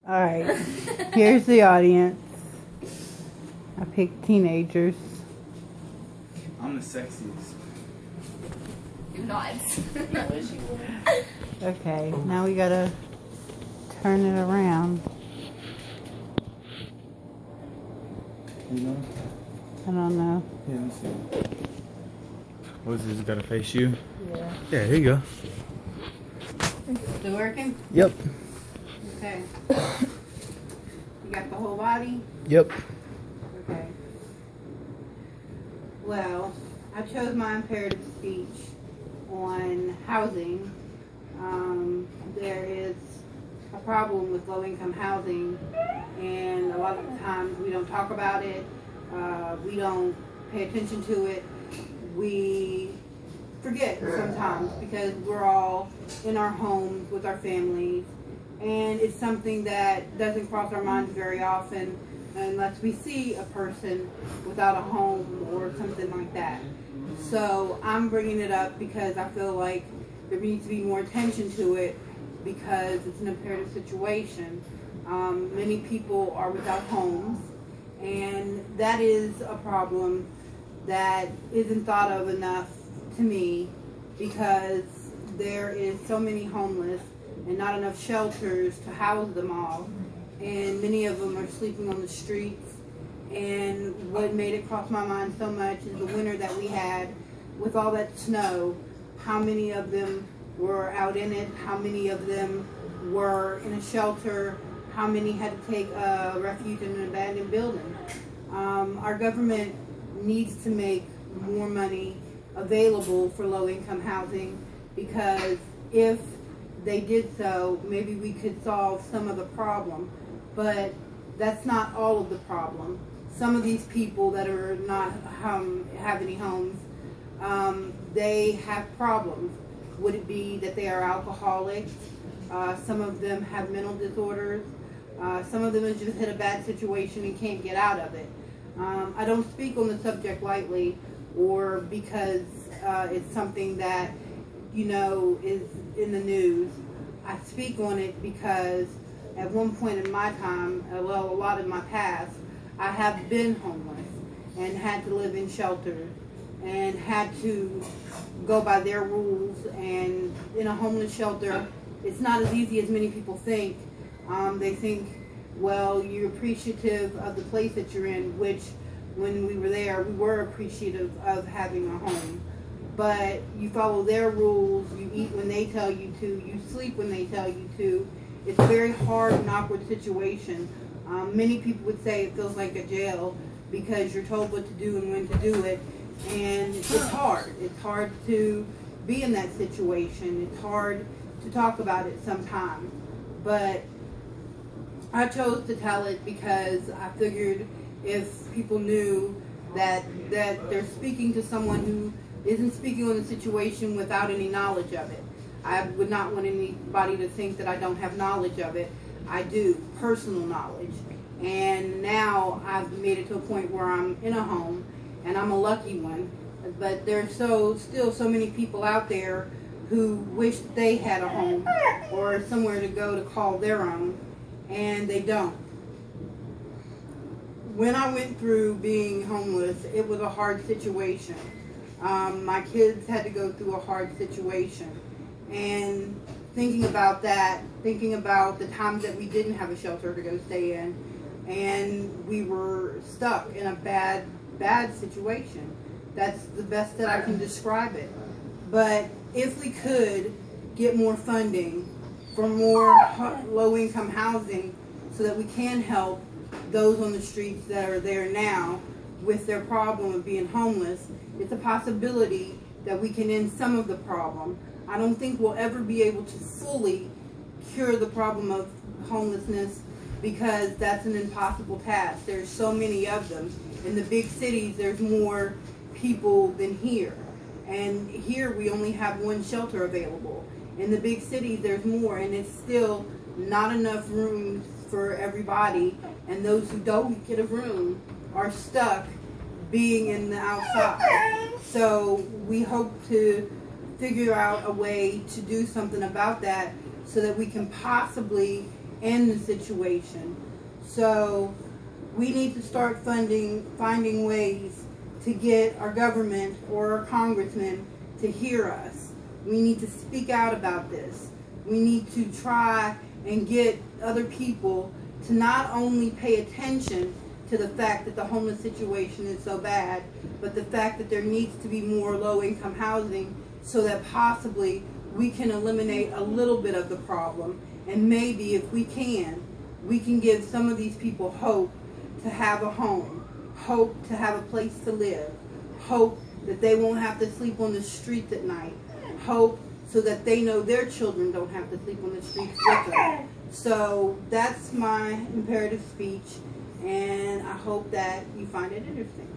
Alright, here's the audience. I picked teenagers. I'm the sexiest. You're not. Okay, now we gotta turn it around. You know? I don't know. Yeah, let me see. What is this? Gotta face you? Yeah. Yeah, here you go. Still working? Yep. Okay. You got the whole body? Yep. Okay. Well, I chose my imperative speech on housing. There is a problem with low-income housing, and a lot of the times we don't talk about it. We don't pay attention to it. We forget sometimes because we're all in our homes with our families, and it's something that doesn't cross our minds very often unless we see a person without a home or something like that. So I'm bringing it up because I feel like there needs to be more attention to it because it's an imperative situation. Many people are without homes, and that is a problem that isn't thought of enough to me because there is so many homeless and not enough shelters to house them all, and many of them are sleeping on the streets. And what made it cross my mind so much is the winter that we had with all that snow. How many of them were out in it? How many of them were in a shelter? How many had to take refuge in an abandoned building? Our government needs to make more money available for low-income housing, because if they did so, maybe we could solve some of the problem. But that's not all of the problem. Some of these people that are not have any homes, they have problems. Would it be that they are alcoholics? Some of them have mental disorders. Some of them have just hit a bad situation and can't get out of it. I don't speak on the subject lightly or because it's something that, you know, is in the news. I speak on it because at one point in my time, well, a lot in my past, I have been homeless and had to live in shelters and had to go by their rules. And in a homeless shelter, it's not as easy as many people think. They think, well, you're appreciative of the place that you're in, which when we were there, we were appreciative of having a home. But you follow their rules, you eat when they tell you to, you sleep when they tell you to. It's a very hard and awkward situation. Many people would say it feels like a jail because you're told what to do and when to do it. And it's hard. It's hard to be in that situation. It's hard to talk about it sometimes. But I chose to tell it because I figured if people knew that they're speaking to someone who isn't speaking on the situation without any knowledge of it. I would not want anybody to think that I don't have knowledge of it. I do, personal knowledge. And now I've made it to a point where I'm in a home, and I'm a lucky one. But there's still so many people out there who wish they had a home or somewhere to go to call their own, and they don't. When I went through being homeless, it was a hard situation. My kids had to go through a hard situation. And thinking about that, thinking about the times that we didn't have a shelter to go stay in, and we were stuck in a bad situation. That's the best that I can describe it. But if we could get more funding for more low-income housing so that we can help those on the streets that are there now with their problem of being homeless, it's a possibility that we can end some of the problem. I don't think we'll ever be able to fully cure the problem of homelessness because that's an impossible task. There's so many of them. In the big cities, there's more people than here. And here we only have one shelter available. In the big cities, there's more, and it's still not enough rooms for everybody. And those who don't get a room are stuck being in the outside. So we hope to figure out a way to do something about that so that we can possibly end the situation. So we need to start finding ways to get our government or our congressmen to hear us. We need to speak out about this. We need to try and get other people to not only pay attention to the fact that the homeless situation is so bad, but the fact that there needs to be more low-income housing so that possibly we can eliminate a little bit of the problem. And maybe if we can give some of these people hope to have a home, hope to have a place to live, hope that they won't have to sleep on the streets at night, hope so that they know their children don't have to sleep on the streets with them. So that's my imperative speech, and I hope that you find it interesting.